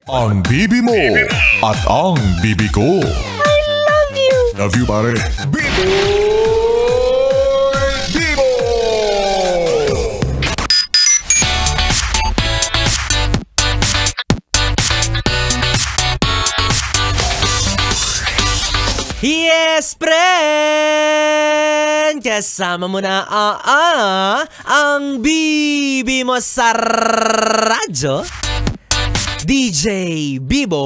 Ang bibi mo at ang bibi ko. I love you! Love you, pare. Bibo! Yes, friend! Kasama mo na ang bibi mo sa radyo, DJ Biboy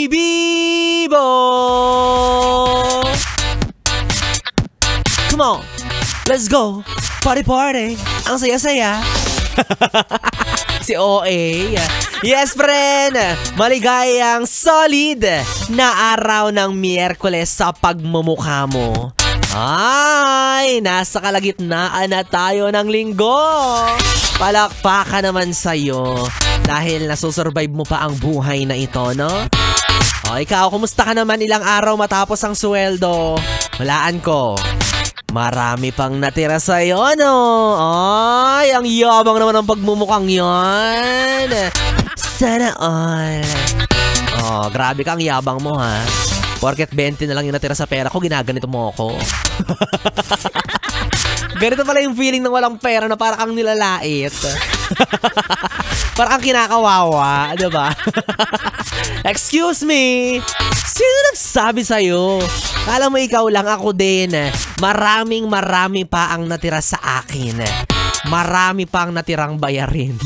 Bibo! Come on, let's go! Party party! Ang saya-saya! Si OA. Yes, friend! Maligayang solid na araw ng Miyerkules sa pagmumukha mo. Ay, nasa kalagitnaan na tayo ng linggo. Palakpakan naman sa'yo dahil nasusurvive mo pa ang buhay na ito, no? O, ikaw, kumusta ka naman ilang araw matapos ang sweldo? Walaan ko. Marami pang natira sa'yo, no? Ay, ang yabang naman ng pagmumukhang yan. Sana all. Oh, grabe kang yabang mo, ha? Porket 20 na lang yung natira sa pera ko, ginaganito mo ako. Ganito pala yung feeling ng walang pera na parang kang nilalait. Parang kang kinakawawa, diba? Excuse me! Sino nagsabi sa'yo? Kala mo ikaw lang, ako din. Marami pa ang natira sa akin. Marami pa ang natirang bayarin.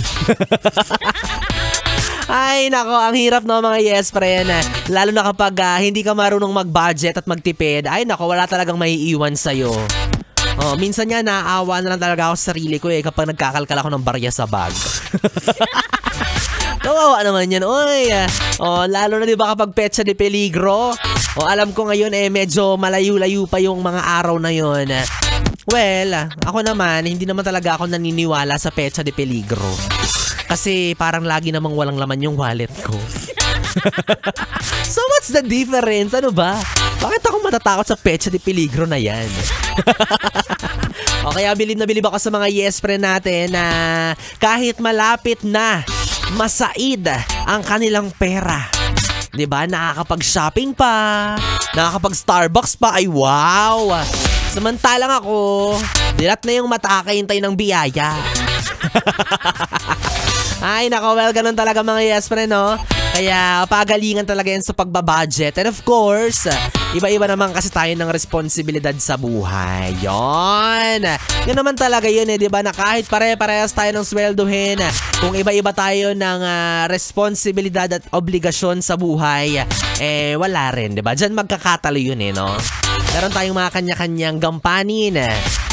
Ay, nako, ang hirap no mga yes friend. Lalo na kapag hindi ka marunong mag-budget at magtipid. Ay, nako, wala talagang maiiwan sa'yo. Oh, minsan nga naawa na lang talaga ako sa sarili ko kapag nagkakalkal ako ng barya sa bag. Kawawa naman yan, oy. Oh, lalo na 'di ba kapag petsa de peligro? Oh, alam ko ngayon medyo malayo-layo pa yung mga araw na 'yon. Well, ako naman hindi naman talaga ako naniniwala sa petsa de peligro. Kasi parang lagi namang walang laman yung wallet ko. So what's the difference? Ano ba? Bakit ako matatakot sa petsa de peligro na yan? O kaya bilib na bilib ako sa mga yes friend natin na kahit malapit na masaid ang kanilang pera. 'Di ba? Nakakapag-shopping pa, nakakapag-Starbucks pa. Ay wow! Samantalang ako, dilat na yung mata kahintay ng biyaya. Ay, nako, well, ganun talaga mga yes friend, no? Kaya, pagalingan talaga yan sa pagbabudget. And of course, iba-iba naman kasi tayo ng responsibilidad sa buhay. Yon! Yun naman talaga yun di ba? Na kahit pare-parehas tayo ng sweldohin, kung iba-iba tayo ng responsibilidad at obligasyon sa buhay, wala rin, di ba? Diyan magkakatalo yun, no? Meron tayong mga kanya-kanyang gampanin.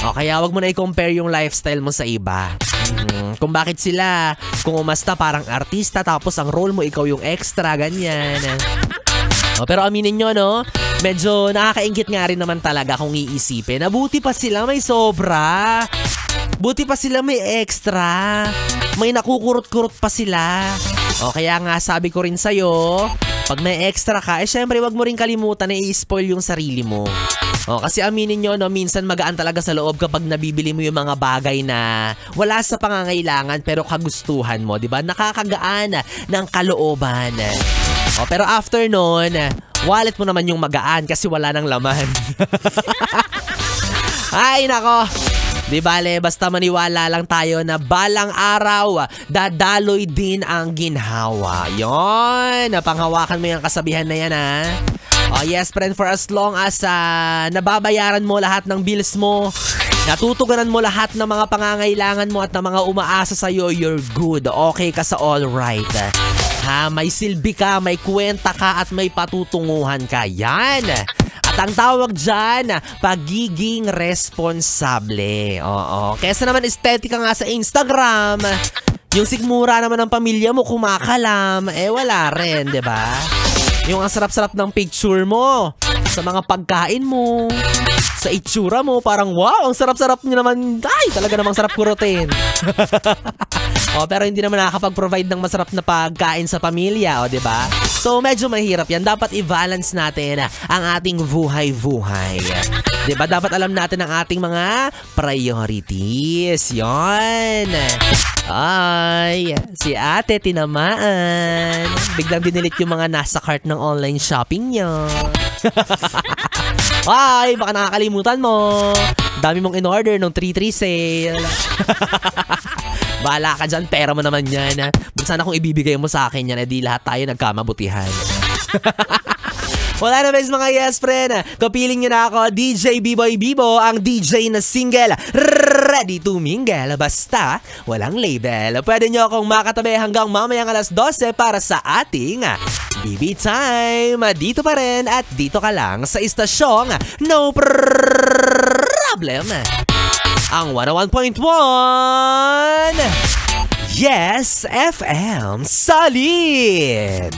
O, kaya wag mo na i-compare yung lifestyle mo sa iba. Kung bakit sila, kung umasta parang artista tapos ang role mo ikaw yung extra, ganyan. O, pero aminin nyo, no? Medyo nakakaingit nga rin naman talaga kung iisipin. Buti pa sila may sobra. Buti pa sila may extra. May nakukurot-kurot pa sila. O kaya nga sabi ko rin sa'yo, pag may extra ka, syempre wag mo rin kalimutan na i-spoil yung sarili mo. O, kasi aminin nyo, no, minsan magaan talaga sa loob kapag nabibili mo yung mga bagay na wala sa pangangailangan pero kagustuhan mo, diba? Nakakagaan ng kalooban. O, pero after nun, wallet mo naman yung magaan kasi wala nang laman. Ay, nako. Di bale, basta maniwala lang tayo na balang araw, dadaloy din ang ginhawa. Yon, napanghawakan mo yung kasabihan na yan, ha? Oh yes, friend, for as long as nababayaran mo lahat ng bills mo, natutugunan mo lahat ng mga pangangailangan mo at ng mga umaasa sa'yo, you're good. Okay ka sa all right. Ha, may silbi ka, may kwenta ka at may patutunguhan ka. Yan! At ang tawag dyan, pagiging responsable. Oo. Kesa naman estetika nga sa Instagram, yung sigmura naman ng pamilya mo kumakalam, wala rin, diba? Yung ang sarap-sarap ng picture mo sa mga pagkain mo, Sa itsura mo, parang wow, ang sarap-sarap niyo naman. Ay, talaga namang sarap kurutin. Pero hindi naman nakakapag-provide ng masarap na pagkain sa pamilya, diba? So, medyo mahirap yan. Dapat i-balance natin ang ating buhay-buhay. Diba? Dapat alam natin ang ating mga priorities. Yon. Ay, si ate tinamaan. Biglang dinilit yung mga nasa cart ng online shopping niyo. Ay, baka nakakalimutan mo. Dami mong in-order nung 3-3 sale. Bahala ka dyan, pera mo naman yan. Sana kung ibibigay mo sa akin yan, edi lahat tayo nagkamabutihan. Wala na guys mga yes friend. Kapiling nyo na ako, DJ B-Boy Bibo, ang DJ na single. Ready to mingle, basta walang label. Pwede nyo akong makatabi hanggang mamayang alas 12 para sa ating BB Time. Dito pa rin at dito ka lang sa istasyong No Problem. Ang 101.1 Yes FM Solid.